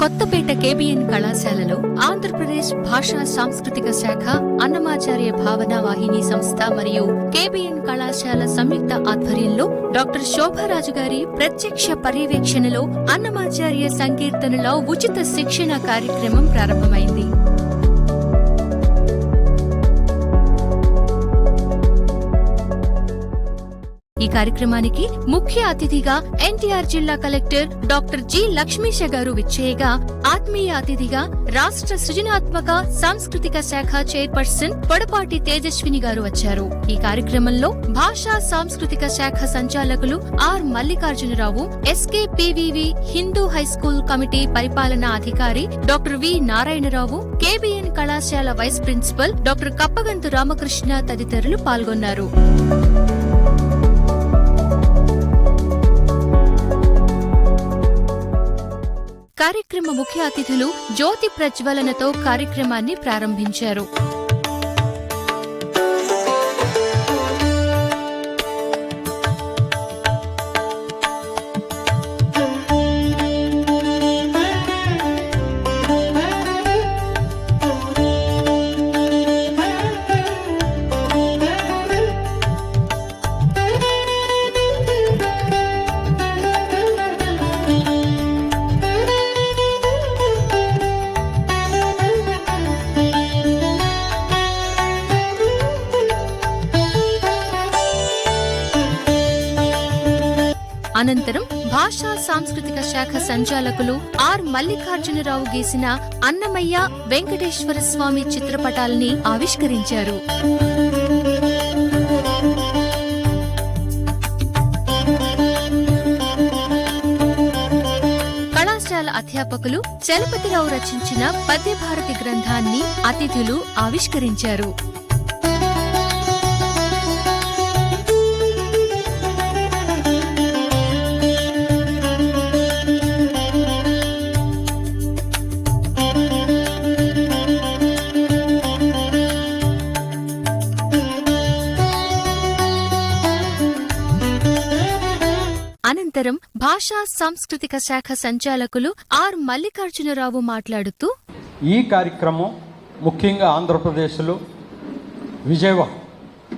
Kothapeta KBN కళాశాలలో ఆంధ్రప్రదేశ్ భాషా సాంస్కృతిక శాఖ, అన్నమాచార్య భావన వాహిని సంస్థ మరియు కేబిఎన్ కళాశాల సంయుక్త ఆధ్వర్యంలో డాక్టర్ శోభారాజు గారి ప్రత్యక్ష పర్యవేక్షణలో అన్నమాచార్య సంకీర్తనల ఉచిత శిక్షణ కార్యక్రమం ప్రారంభమైంది. ఈ కార్యక్రమానికి ముఖ్య అతిథిగా ఎన్టీఆర్ జిల్లా కలెక్టర్ డాక్టర్ జి లక్ష్మీశ గారు విచ్చేయగా, ఆత్మీయ అతిథిగా రాష్ట్ర సృజనాత్మక సాంస్కృతిక శాఖ చైర్పర్సన్ పొడపాటి తేజస్విని గారు వచ్చారు. ఈ కార్యక్రమంలో భాషా సాంస్కృతిక శాఖ సంచాలకులు R Mallikarjunarao, SKPVV Hindu high school committee పరిపాలనా అధికారి డాక్టర్ వి నారాయణరావు, కేబిఎన్ కళాశాల vice principal doctor Kappagantu Ramakrishna తదితరులు పాల్గొన్నారు. కార్యక్రమ ముఖ్య అతిథులు జ్యోతి ప్రజ్వలనతో కార్యక్రమాన్ని ప్రారంభించారు. అనంతరం భాషా సాంస్కృతిక శాఖ సంచాలకులు ఆర్ మల్లికార్జునరావు గీసిన అన్నమయ్య వెంకటేశ్వర స్వామి చిత్రపటాల్ని ఆవిష్కరించారు. కళాశాల అధ్యాపకులు చలపతిరావు రచించిన పద్యభారతి గ్రంథాన్ని అతిథులు ఆవిష్కరించారు. అనంతరం భాషా సాంస్కృతిక శాఖ సంచాలకులు ఆర్ మల్లికార్జునరావు మాట్లాడుతూ, ఈ కార్యక్రమం ముఖ్యంగా ఆంధ్రప్రదేశ్లో విజయవాడ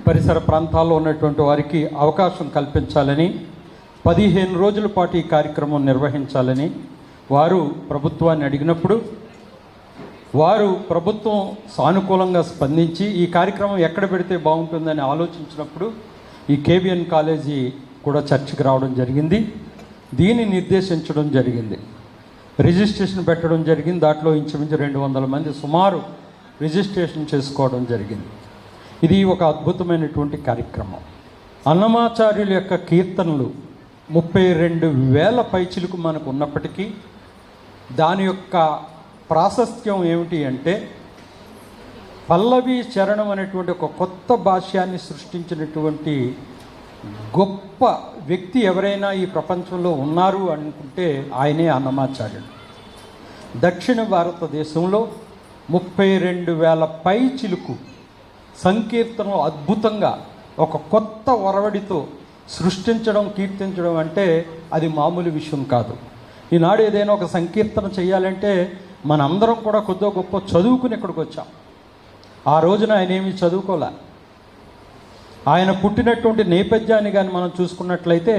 పరిసర ప్రాంతాల్లో ఉన్నటువంటి వారికి అవకాశం కల్పించాలని, 15 రోజుల పాటు ఈ కార్యక్రమం నిర్వహించాలని వారు ప్రభుత్వాన్ని అడిగినప్పుడు, వారు ప్రభుత్వం సానుకూలంగా స్పందించి ఈ కార్యక్రమం ఎక్కడ పెడితే బాగుంటుందని ఆలోచించినప్పుడు ఈ కేబిఎన్ కాలేజీ కూడా చర్చకు రావడం జరిగింది. దీన్ని నిర్దేశించడం జరిగింది. రిజిస్ట్రేషన్ పెట్టడం జరిగింది. దాంట్లో ఇంచుమించు 200 మంది సుమారు రిజిస్ట్రేషన్ చేసుకోవడం జరిగింది. ఇది ఒక అద్భుతమైనటువంటి కార్యక్రమం. అన్నమాచార్యుల యొక్క కీర్తనలు 32,000 పైచిలకు మనకు ఉన్నప్పటికీ దాని యొక్క ప్రాశస్త్యం ఏమిటి అంటే, పల్లవి చరణం అనేటువంటి ఒక కొత్త భాష్యాన్ని సృష్టించినటువంటి గొప్ప వ్యక్తి ఎవరైనా ఈ ప్రపంచంలో ఉన్నారు అనుకుంటే ఆయనే అన్నమాచార్యుడు. దక్షిణ భారతదేశంలో 32,000 పైచిలుకు సంకీర్తనలు అద్భుతంగా ఒక కొత్త ఒరవడితో సృష్టించడం, కీర్తించడం అంటే అది మామూలు విషయం కాదు. ఈనాడు ఏదైనా ఒక సంకీర్తన చేయాలంటే మనందరం కూడా కొద్దో గొప్ప చదువుకుని ఇక్కడికి వచ్చాం. ఆ రోజున ఆయన ఏమీ చదువుకోలే. ఆయన పుట్టినటువంటి నేపథ్యాన్ని కానీ మనం చూసుకున్నట్లయితే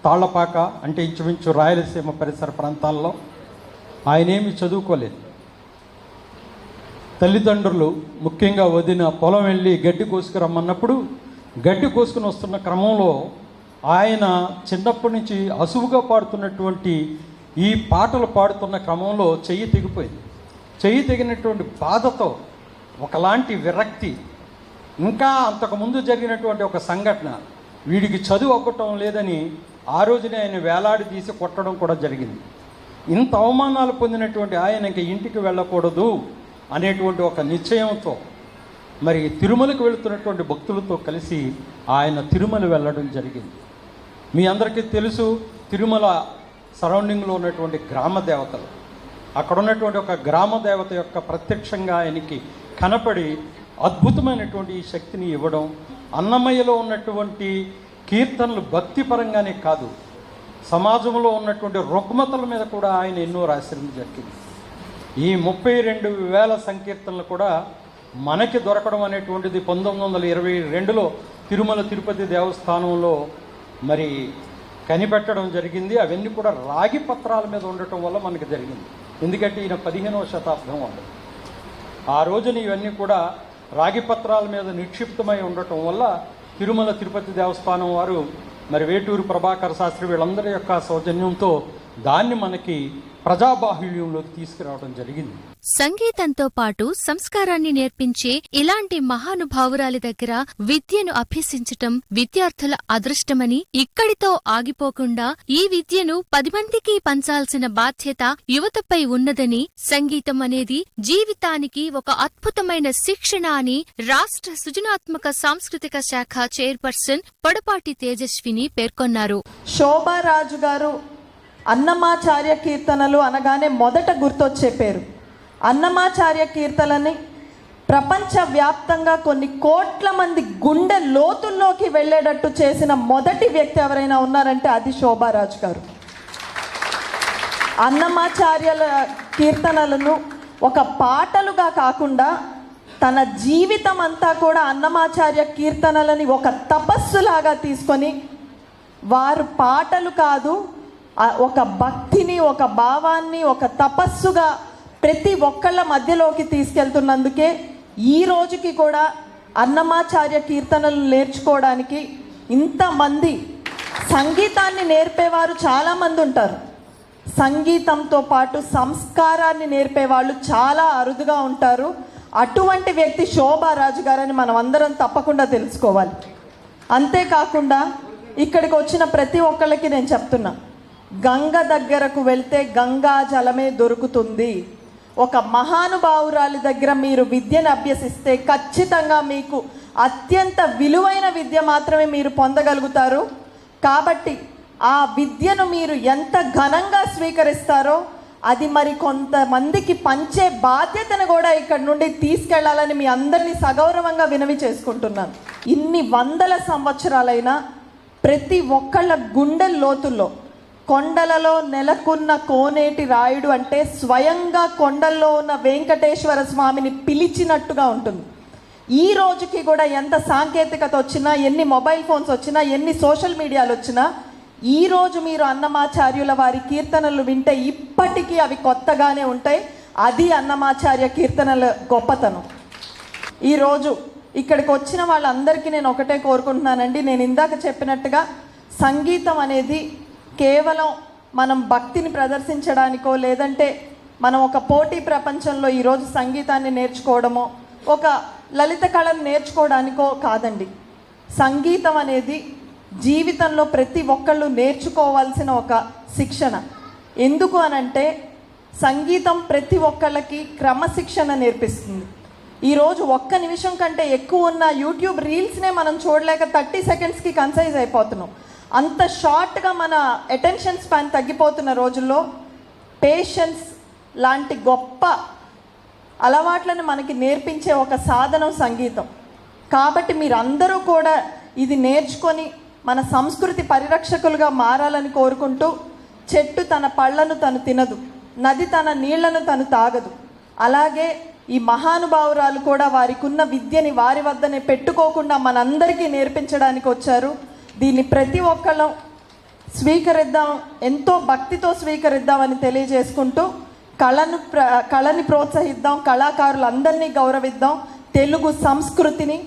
తాళ్లపాక అంటే ఇంచుమించు రాయలసీమ పరిసర ప్రాంతాల్లో ఆయన ఏమీ చదువుకోలేదు. తల్లిదండ్రులు ముఖ్యంగా వదిన పొలం వెళ్ళి గడ్డి కోసుకురమ్మన్నప్పుడు గడ్డి కోసుకుని వస్తున్న క్రమంలో ఆయన చిన్నప్పటి నుంచి అసువుగా పాడుతున్నటువంటి ఈ పాటలు పాడుతున్న క్రమంలో చెయ్యి తెగిపోయింది. చెయ్యి తెగినటువంటి బాధతో ఒకలాంటి విరక్తి, ఇంకా అంతకుముందు జరిగినటువంటి ఒక సంఘటన, వీడికి చదువు అవ్వటం లేదని ఆ రోజునే ఆయన వేలాడి తీసి కొట్టడం కూడా జరిగింది. ఇంత అవమానాలు పొందినటువంటి ఆయన ఇంక ఇంటికి వెళ్ళకూడదు అనేటువంటి ఒక నిశ్చయంతో మరి తిరుమలకు వెళుతున్నటువంటి భక్తులతో కలిసి ఆయన తిరుమల వెళ్ళడం జరిగింది. మీ అందరికీ తెలుసు, తిరుమల సరౌండింగ్లో ఉన్నటువంటి గ్రామ దేవతలు, అక్కడ ఉన్నటువంటి ఒక గ్రామ దేవత యొక్క ప్రత్యక్షంగా ఆయనకి కనపడి అద్భుతమైనటువంటి ఈ శక్తిని ఇవ్వడం, అన్నమయ్యలో ఉన్నటువంటి కీర్తనలు భక్తిపరంగానే కాదు, సమాజంలో ఉన్నటువంటి రుగ్మతల మీద కూడా ఆయన ఎన్నో రాసిన జరిగింది. ఈ 32,000 సంకీర్తనలు కూడా మనకి దొరకడం అనేటువంటిది 1922లో తిరుమల తిరుపతి దేవస్థానంలో మరి కనిపెట్టడం జరిగింది. అవన్నీ కూడా రాగి పత్రాల మీద ఉండటం వల్ల మనకి జరిగింది. ఎందుకంటే ఈయన 15వ శతాబ్దం వాళ్ళు. ఆ రోజున ఇవన్నీ కూడా రాగి పత్రాల మీద నిక్షిప్తమై ఉండటం వల్ల తిరుమల తిరుపతి దేవస్థానం వారు మరి వేటూరు ప్రభాకర శాస్త్రి వీళ్ళందరి యొక్క సౌజన్యంతో దాన్ని మనకి ప్రజాబాహుళ్యంలోకి తీసుకురావడం జరిగింది. సంగీతంతో పాటు సంస్కారాన్ని నేర్పించే ఇలాంటి మహానుభావురాలి దగ్గర విద్యను అభ్యసించటం విద్యార్థుల అదృష్టమని, ఇక్కడితో ఆగిపోకుండా ఈ విద్యను 10 మందికి పంచాల్సిన బాధ్యత యువతపై ఉన్నదని, సంగీతం అనేది జీవితానికి ఒక అద్భుతమైన శిక్షణ అని రాష్ట్ర సృజనాత్మక సాంస్కృతిక శాఖ చైర్పర్సన్ పొడపాటి తేజస్విని పేర్కొన్నారు. శోభారాజు గారు అన్నమాచార్య కీర్తనలు అనగానే మొదట గుర్తొచ్చే పేరు. అన్నమాచార్య కీర్తనని ప్రపంచవ్యాప్తంగా కొన్ని కోట్ల మంది గుండె లోతుల్లోకి వెళ్ళేటట్టు చేసిన మొదటి వ్యక్తి ఎవరైనా ఉన్నారంటే అది శోభారాజు గారు. అన్నమాచార్యుల కీర్తనలను ఒక పాటలుగా కాకుండా తన జీవితం అంతా కూడా అన్నమాచార్య కీర్తనలని ఒక తపస్సులాగా తీసుకొని వారు పాటలు కాదు, ఒక భక్తిని, ఒక భావాన్ని, ఒక తపస్సుగా ప్రతి ఒక్కళ్ళ మధ్యలోకి తీసుకెళ్తున్నందుకే ఈ రోజుకి కూడా అన్నమాచార్య కీర్తనలు నేర్చుకోవడానికి ఇంతమంది, సంగీతాన్ని నేర్పేవారు చాలామంది ఉంటారు, సంగీతంతో పాటు సంస్కారాన్ని నేర్పేవాళ్ళు చాలా అరుదుగా ఉంటారు. అటువంటి వ్యక్తి శోభారాజు గారని మనం అందరం తప్పకుండా తెలుసుకోవాలి. అంతేకాకుండా ఇక్కడికి వచ్చిన ప్రతి ఒక్కళ్ళకి నేను చెప్తున్నా, గంగ దగ్గరకు వెళ్తే గంగా జలమే దొరుకుతుంది. ఒక మహానుభావురాలి దగ్గర మీరు విద్యను అభ్యసిస్తే ఖచ్చితంగా మీకు అత్యంత విలువైన విద్య మాత్రమే మీరు పొందగలుగుతారు. కాబట్టి ఆ విద్యను మీరు ఎంత ఘనంగా స్వీకరిస్తారో అది మరి కొంతమందికి పంచే బాధ్యతను కూడా ఇక్కడి నుండి తీసుకెళ్లాలని మీ అందరినీ సగౌరవంగా వినవి చేసుకుంటున్నాను. ఇన్ని వందల సంవత్సరాలైనా ప్రతి ఒక్కళ్ళ గుండె లోతుల్లో కొండలలో నెలకొన్న కోనేటి రాయుడు అంటే స్వయంగా కొండల్లో ఉన్న వెంకటేశ్వర స్వామిని పిలిచినట్టుగా ఉంటుంది. ఈ రోజుకి కూడా ఎంత సాంకేతికత వచ్చినా, ఎన్ని మొబైల్ ఫోన్స్ వచ్చినా, ఎన్ని సోషల్ మీడియాలు వచ్చినా, ఈరోజు మీరు అన్నమాచార్యుల వారి కీర్తనలు వింటే ఇప్పటికీ అవి కొత్తగానే ఉంటాయి. అది అన్నమాచార్య కీర్తనల గొప్పతనం. ఈరోజు ఇక్కడికి వచ్చిన వాళ్ళందరికీ నేను ఒకటే కోరుకుంటున్నానండి. నేను ఇందాక చెప్పినట్టుగా సంగీతం అనేది కేవలం మనం భక్తిని ప్రదర్శించడానికో, లేదంటే మనం ఒక పోటీ ప్రపంచంలో ఈరోజు సంగీతాన్ని నేర్చుకోవడమో, ఒక లలిత కళను నేర్చుకోవడానికో కాదండి. సంగీతం అనేది జీవితంలో ప్రతి ఒక్కళ్ళు నేర్చుకోవాల్సిన ఒక శిక్షణ. ఎందుకు అనంటే సంగీతం ప్రతి ఒక్కళ్ళకి క్రమశిక్షణ నేర్పిస్తుంది. ఈరోజు 1 నిమిషం కంటే ఎక్కువ ఉన్న యూట్యూబ్ రీల్స్నే మనం చూడలేక 30 సెకండ్స్కి కన్సైజ్ అయిపోతున్నాం. అంత షార్ట్గా మన అటెన్షన్ స్పాన్ తగ్గిపోతున్న రోజుల్లో పేషెన్స్ లాంటి గొప్ప అలవాట్లను మనకి నేర్పించే ఒక సాధనం సంగీతం. కాబట్టి మీరందరూ కూడా ఇది నేర్చుకొని మన సంస్కృతి పరిరక్షకులుగా మారాలని కోరుకుంటూ, చెట్టు తన పళ్ళను తను తినదు, నది తన నీళ్లను తను తాగదు, అలాగే ఈ మహానుభావురాలు కూడా వారికి ఉన్న విద్యని వారి వద్దనే పెట్టుకోకుండా మనందరికీ నేర్పించడానికి వచ్చారు. దీన్ని ప్రతి ఒక్కళ్ళం స్వీకరిద్దాం, ఎంతో భక్తితో స్వీకరిద్దామని తెలియజేసుకుంటూ కళని ప్రోత్సహిద్దాం, కళాకారులందరినీ గౌరవిద్దాం, తెలుగు సంస్కృతిని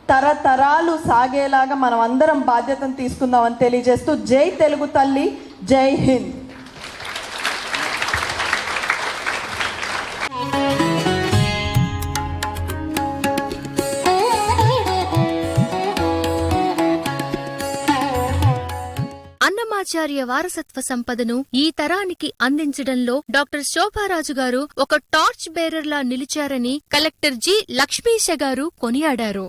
తరతరాలు సాగేలాగా మనం అందరం బాధ్యతను తీసుకుందామని తెలియజేస్తూ జై తెలుగు తల్లి, జై హింద్. అన్నమాచార్య వారసత్వ సంపదను ఈ తరానికి అందించడంలో డాక్టర్ శోభారాజు గారు ఒక టార్చ్ బేరర్ లా నిలిచారని కలెక్టర్ జి లక్ష్మీశ గారు కొనియాడారు.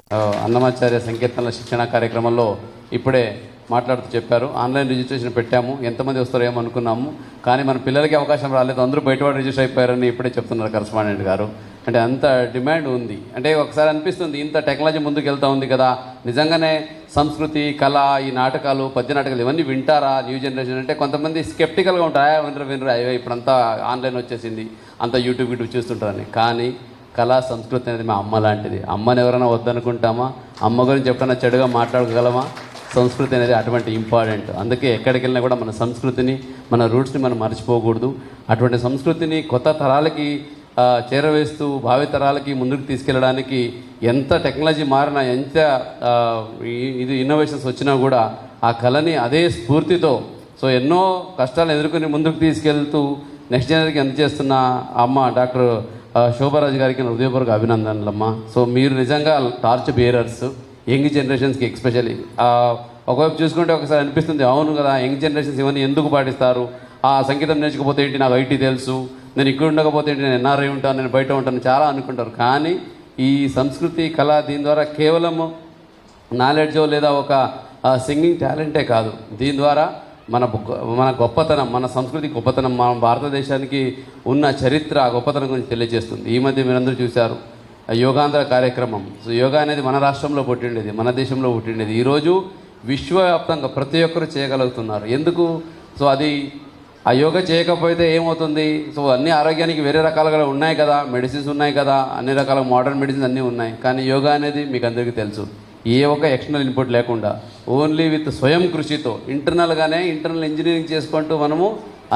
అన్నమాచార్య సంకీర్తనల శిక్షణ కార్యక్రమంలో ఇప్పుడే మాట్లాడుతూ చెప్పారు. ఆన్లైన్ రిజిస్ట్రేషన్ పెట్టాము, ఎంతమంది వస్తారో ఏమనుకున్నాము, కానీ మన పిల్లలకి అవకాశం రాలేదు, అందరూ బయటవాడు రిజిస్టర్ అయిపోయారని ఇప్పుడే చెప్తున్నారు కరస్పాండెంట్ గారు. అంటే అంత డిమాండ్ ఉంది. అంటే ఒకసారి అనిపిస్తుంది ఇంత టెక్నాలజీ ముందుకు వెళ్తూ ఉంది కదా, నిజంగానే సంస్కృతి, కళ, ఈ నాటకాలు, పద్య నాటకాలు ఇవన్నీ వింటారా న్యూ జనరేషన్ అంటే కొంతమంది స్కెప్టికల్గా ఉంటారు. వినరు అయ్యో ఇప్పుడంతా ఆన్లైన్ వచ్చేసింది, అంతా యూట్యూబ్ చూస్తుంటారని. కానీ కళా సంస్కృతి అనేది మా అమ్మ లాంటిది. అమ్మని ఎవరైనా వద్దనుకుంటామా? అమ్మ గురించి ఎప్పుడైనా చెడుగా మాట్లాడగలమా? సంస్కృతి అనేది అటువంటి ఇంపార్టెంట్. అందుకే ఎక్కడికి వెళ్ళినా కూడా మన సంస్కృతిని, మన రూట్స్ని మనం మర్చిపోకూడదు. అటువంటి సంస్కృతిని కొత్త తరాలకి చేరవేస్తూ భావితరాలకి ముందుకు తీసుకెళ్ళడానికి ఎంత టెక్నాలజీ మారినా, ఎంత ఇది ఇన్నోవేషన్స్ వచ్చినా కూడా ఆ కళని అదే స్ఫూర్తితో ఎన్నో కష్టాలు ఎదుర్కొని ముందుకు తీసుకెళ్తూ నెక్స్ట్ జనరేషన్కి అందజేస్తున్న అమ్మ డాక్టర్ శోభారాజు గారికి హృదయపూర్వక అభినందనలమ్మ. మీరు నిజంగా టార్చ్ బేరర్స్ యంగ్ జనరేషన్స్కి ఎక్స్పెషల్లీ. ఒకవైపు చూసుకుంటే ఒకసారి అనిపిస్తుంది, అవును కదా యంగ్ జనరేషన్స్ ఇవన్నీ ఎందుకు పాటిస్తారు? సంగీతం నేర్చుకోకపోతే ఏంటి, నాకు ఐటీ తెలుసు, నేను ఇక్కడ ఉండకపోతే ఏంటి, నేను ఎన్ఆర్ఐ ఉంటాను, నేను బయట ఉంటాను చాలా అనుకుంటారు. కానీ ఈ సంస్కృతి, కళ దీని ద్వారా కేవలం నాలెడ్జో లేదా ఒక సింగింగ్ టాలెంటే కాదు, దీని ద్వారా మన గొప్పతనం, మన సంస్కృతి గొప్పతనం, మన భారతదేశానికి ఉన్న చరిత్ర గొప్పతనం గురించి తెలియజేస్తుంది. ఈ మధ్య మీరందరూ చూశారు యోగాంధ్ర కార్యక్రమం. యోగా అనేది మన రాష్ట్రంలో పుట్టిండేది, మన దేశంలో పుట్టిండేది. ఈరోజు విశ్వవ్యాప్తంగా ప్రతి ఒక్కరు చేయగలుగుతున్నారు. ఎందుకు? అది ఆ యోగా చేయకపోతే ఏమవుతుంది? అన్ని ఆరోగ్యానికి వేరే రకాలుగా ఉన్నాయి కదా, మెడిసిన్స్ ఉన్నాయి కదా, అన్ని రకాల మోడర్న్ మెడిసిన్స్ అన్నీ ఉన్నాయి. కానీ యోగా అనేది మీకు అందరికీ తెలుసు, ఏ ఒక ఎక్స్టర్నల్ ఇన్పుట్ లేకుండా ఓన్లీ విత్ స్వయం కృషితో ఇంటర్నల్ ఇంజనీరింగ్ చేసుకుంటూ మనము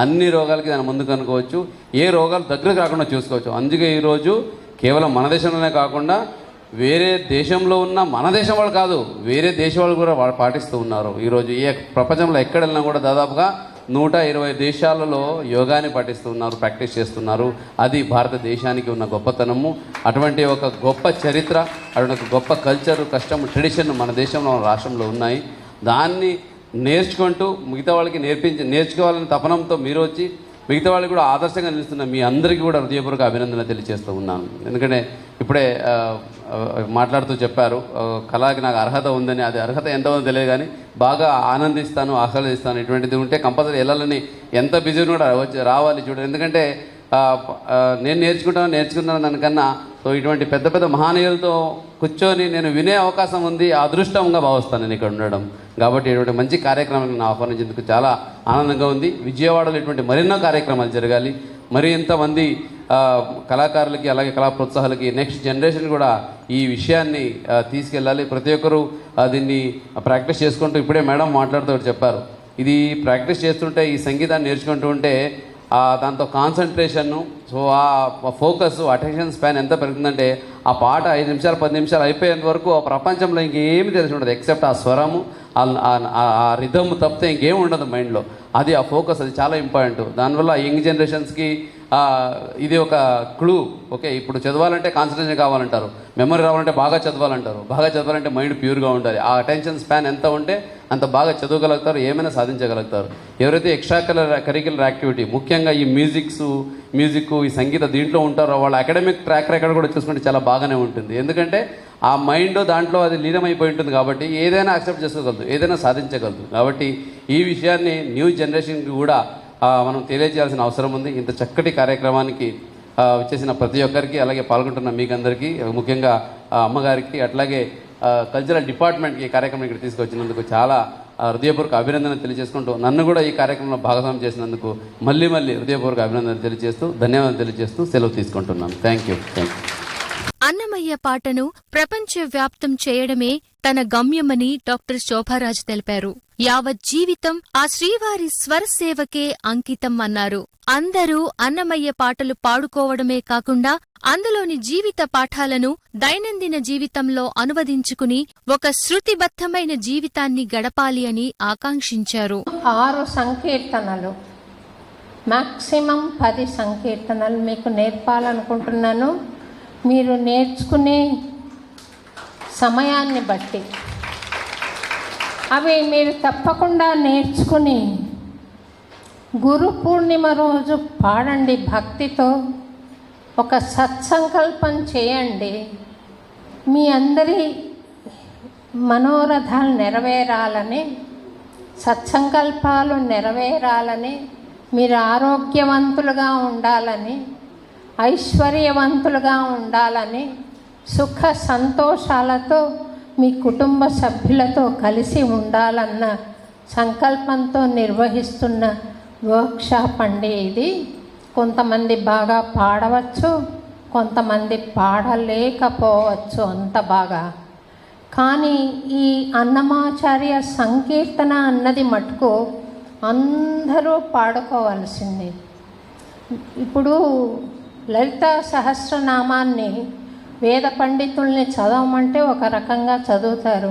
అన్ని రోగాలకి దాని ముందుకు అనుకోవచ్చు, ఏ రోగాలు దగ్గరకు రాకుండా చూసుకోవచ్చు. అందుకే ఈరోజు కేవలం మన దేశంలోనే కాకుండా వేరే దేశంలో ఉన్న, మన దేశం వాళ్ళు కాదు వేరే దేశం వాళ్ళు కూడా పాటిస్తూ ఉన్నారు. ఈరోజు ప్రపంచంలో ఎక్కడ వెళ్ళినా కూడా దాదాపుగా 120 దేశాలలో యోగాని పాటిస్తూ ఉన్నారు, ప్రాక్టీస్ చేస్తున్నారు. అది భారతదేశానికి ఉన్న గొప్పతనము. అటువంటి ఒక గొప్ప చరిత్ర, అటువంటి ఒక గొప్ప కల్చర్, కష్టం, ట్రెడిషన్ మన దేశంలో, మన రాష్ట్రంలో ఉన్నాయి. దాన్ని నేర్చుకుంటూ మిగతా వాళ్ళకి నేర్చుకోవాలని తపనంతో మీరు వచ్చి మిగతా వాళ్ళకి కూడా ఆదర్శంగా నిలుస్తున్న మీ అందరికీ కూడా హృదయపూర్వక అభినందనలు తెలియజేస్తూ ఉన్నాను. ఎందుకంటే ఇప్పుడే మాట్లాడుతూ చెప్పారు కళకి నాకు అర్హత ఉందని. అది అర్హత ఎంత ఉందో తెలియదు కానీ బాగా ఆనందిస్తాను, ఆహ్లాదిస్తాను. ఇటువంటిది ఉంటే కంపల్సరీ వెళ్ళాలని, ఎంత బిజీ కూడా రావాలి చూడండి. ఎందుకంటే నేను నేర్చుకున్నాను దానికన్నా ఇటువంటి పెద్ద పెద్ద మహానీయులతో కూర్చొని నేను వినే అవకాశం ఉంది, అదృష్టంగా భావిస్తాను నేను ఇక్కడ ఉండడం. కాబట్టి ఇటువంటి మంచి కార్యక్రమాలను ఆహ్వానించేందుకు చాలా ఆనందంగా ఉంది. విజయవాడలో ఇటువంటి మరెన్నో కార్యక్రమాలు జరగాలి. మరి ఎంతమంది కళాకారులకి అలాగే కళా ప్రోత్సాహాలకి నెక్స్ట్ జనరేషన్ కూడా ఈ విషయాన్ని తీసుకెళ్ళాలి. ప్రతి ఒక్కరూ దీన్ని ప్రాక్టీస్ చేసుకుంటూ, ఇప్పుడే మేడం మాట్లాడుతూ చెప్పారు, ఇది ప్రాక్టీస్ చేస్తుంటే, ఈ సంగీతాన్ని నేర్చుకుంటూ ఉంటే దాంతో కాన్సన్ట్రేషను, ఆ ఫోకస్, అటెన్షన్ స్పాన్ ఎంత పెరుగుతుందంటే ఆ పాట 5 నిమిషాలు 10 నిమిషాలు అయిపోయేంత వరకు ఆ ప్రపంచంలో ఇంకేమి తెలిసి ఉండదు ఎక్సెప్ట్ ఆ స్వరము, ఆ రిథమ్ తప్పితే ఇంకేం ఉండదు మైండ్లో. అది ఆ ఫోకస్, అది చాలా ఇంపార్టెంట్. దానివల్ల యంగ్ జనరేషన్స్కి ఇది ఒక క్లూ. ఓకే, ఇప్పుడు చదవాలంటే కాన్సన్ట్రేషన్ కావాలంటారు, మెమరీ రావాలంటే బాగా చదవాలంటారు, బాగా చదవాలంటే మైండ్ ప్యూర్గా ఉండాలి. ఆ అటెన్షన్ స్పాన్ ఎంత ఉంటే అంత బాగా చదవగలుగుతారు, ఏమైనా సాధించగలుగుతారు. ఎవరైతే ఎక్స్ట్రా కరిక్యులర్ యాక్టివిటీ, ముఖ్యంగా ఈ మ్యూజిక్, ఈ సంగీత దీంట్లో ఉంటారో వాళ్ళ అకాడమిక్ ట్రాక్ రికార్డ్ కూడా చూసుకుంటే చాలా బాగానే ఉంటుంది. ఎందుకంటే ఆ మైండ్ దాంట్లో అది లీనమైపోయి ఉంటుంది కాబట్టి ఏదైనా యాక్సెప్ట్ చేసుకోగలదు, ఏదైనా సాధించగలదు. కాబట్టి ఈ విషయాన్ని న్యూ జనరేషన్కి కూడా మనం తెలియజేయాల్సిన అవసరం ఉంది. ఇంత చక్కటి కార్యక్రమానికి వచ్చేసిన ప్రతి ఒక్కరికి, అలాగే పాల్గొంటున్న మీకు అందరికీ, ముఖ్యంగా అమ్మగారికి, అట్లాగే కల్చరల్ డిపార్ట్మెంట్కి ఈ కార్యక్రమం ఇక్కడ తీసుకొచ్చినందుకు చాలా హృదయపూర్వక అభినందనలు తెలియజేసుకుంటూ, నన్ను కూడా ఈ కార్యక్రమంలో భాగస్వామ్యం చేసినందుకు మళ్ళీ హృదయపూర్వక అభినందనలు తెలియజేస్తూ, ధన్యవాదాలు తెలియజేస్తూ సెలవు తీసుకుంటున్నాను. Thank you. అన్నమయ్య పాటను ప్రపంచవ్యాప్తం చేయడమే తన గమ్యమని డాక్టర్ శోభారాజ్ తెలిపారు. యావత్ జీవితం ఆ శ్రీవారి స్వరసేవకే అంకితం అన్నారు. అందరూ అన్నమయ్య పాటలు పాడుకోవడమే కాకుండా అందులోని జీవిత పాఠాలను దైనందిన జీవితంలో అనువదించుకుని ఒక శృతిబద్ధమైన జీవితాన్ని గడపాలి అని ఆకాంక్షించారు. 6 సంకీర్తనలు, మాక్సిమం 10 సంకీర్తనలు మీకు నేర్పాలనుకుంటున్నాను. మీరు నేర్చుకునే సమయాన్ని బట్టి అవి మీరు తప్పకుండా నేర్చుకుని గురు పూర్ణిమ రోజు పాడండి. భక్తితో ఒక సత్సంకల్పం చేయండి. మీ అందరి మనోరథాలు నెరవేరాలని, సత్సంకల్పాలు నెరవేరాలని, మీరు ఆరోగ్యవంతులుగా ఉండాలని, ఐశ్వర్యవంతులుగా ఉండాలని, సుఖ సంతోషాలతో మీ కుటుంబ సభ్యులతో కలిసి ఉండాలన్న సంకల్పంతో నిర్వహిస్తున్న వర్క్షాప్ అండి ఇది. కొంతమంది బాగా పాడవచ్చు, కొంతమంది పాడలేకపోవచ్చు అంత బాగా. కానీ ఈ అన్నమాచార్య సంకీర్తన అన్నది మటుకు అందరూ పాడుకోవాల్సింది. ఇప్పుడు లలిత సహస్రనామాన్ని వేద పండితుల్ని చదవమంటే ఒక రకంగా చదువుతారు.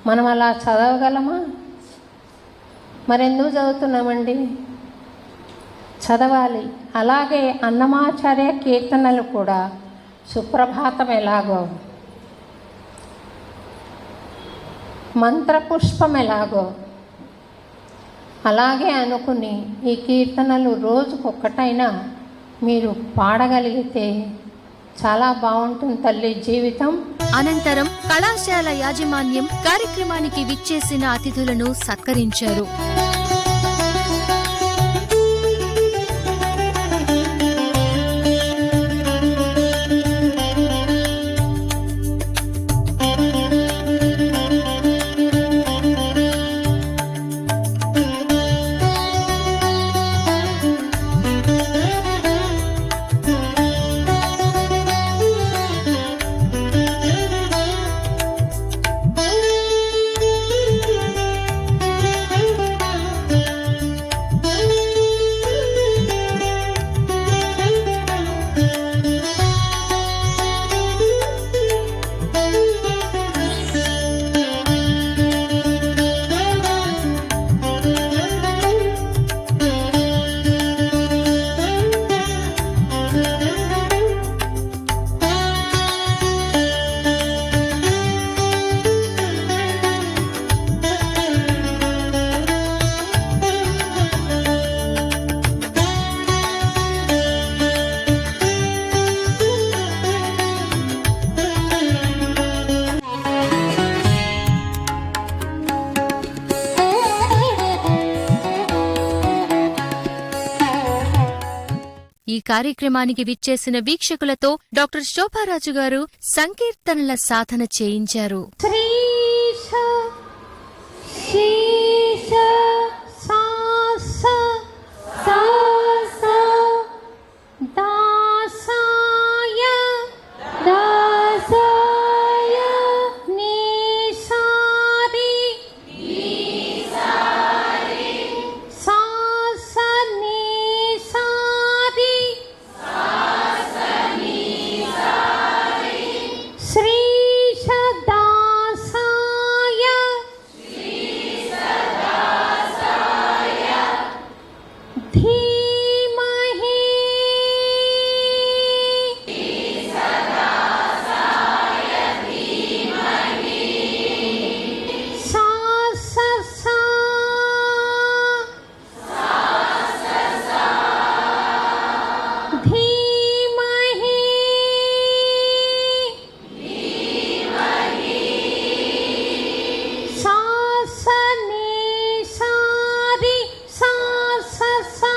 మనం అలా చదవగలమా? మరెందుకు చదువుతున్నామండి? చదవాలి. అలాగే అన్నమాచార్య కీర్తనలు కూడా సుప్రభాతం ఎలాగో, మంత్రపుష్పం ఎలాగో అలాగే అనుకుని ఈ కీర్తనలు రోజుకొక్కటైనా మీరు పాడగలిగితే చాలా బాగుంటుంది తల్లి జీవితం. అనంతరం కళాశాల యాజమాన్యం కార్యక్రమానికి విచ్చేసిన అతిథులను సత్కరించారు. ఈ కార్యక్రమానికి విచ్చేసిన వీక్షకులతో డాక్టర్ శోభారాజు గారు సంకీర్తనల సాధన చేయించారు. శ్రీశ శీశ సాస సాస దాసాయ దాసాయ నీసారి సాస నీసారి శ్రీశ దాసాయ ధీమహి సా స సా ధీమహి సా స నీ సారి సా స సా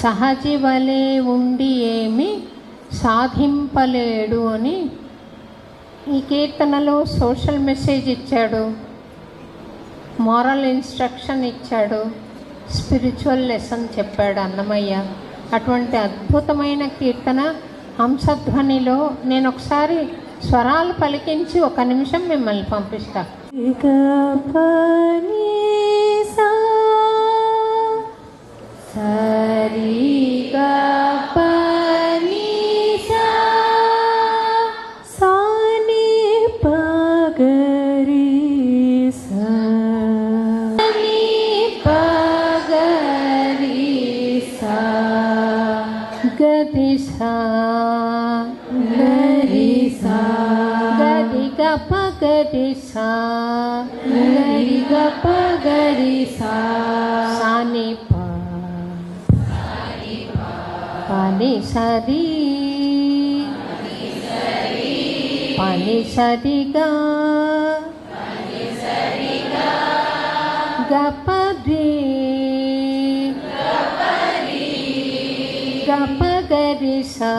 సహజి వలె ఉండి ఏమి సాధింపలేడు అని ఈ కీర్తనలో సోషల్ మెసేజ్ ఇచ్చాడు, మారల్ ఇన్స్ట్రక్షన్ ఇచ్చాడు, స్పిరిచువల్ లెసన్ చెప్పాడు అన్నమయ్య. అటువంటి అద్భుతమైన కీర్తన హంసధ్వనిలో నేను ఒకసారి స్వరాలు పలికించి 1 నిమిషం మిమ్మల్ని పంపిస్తా. గరిసా గరిసా గరి గప గరిసా గరి గప గరిసా సాని పా పాని సరి పాని సరిగా గపరి గప గరిసా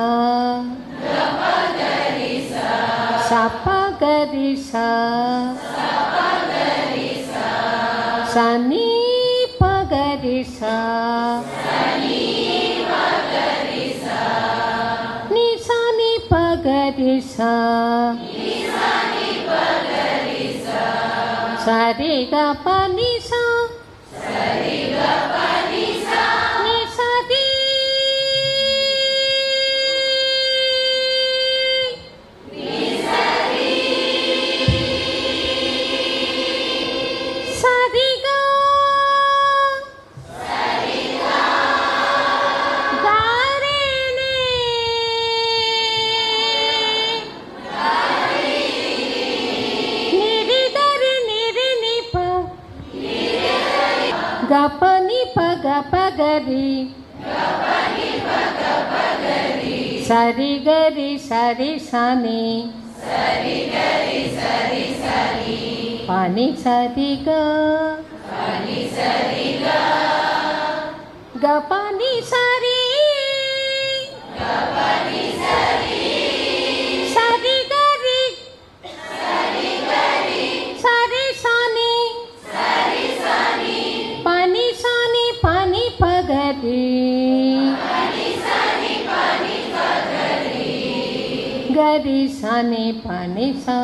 సప గరిసా సని ప గరిసా ని సని ప గరిసా సరి గప ని సా ని సరి గపని పగ పగరి సరి గరి సరి సని పని సరిగా గపని సరి సరి గరి సరి సని పని సని పని పగరి గరి సని పని సా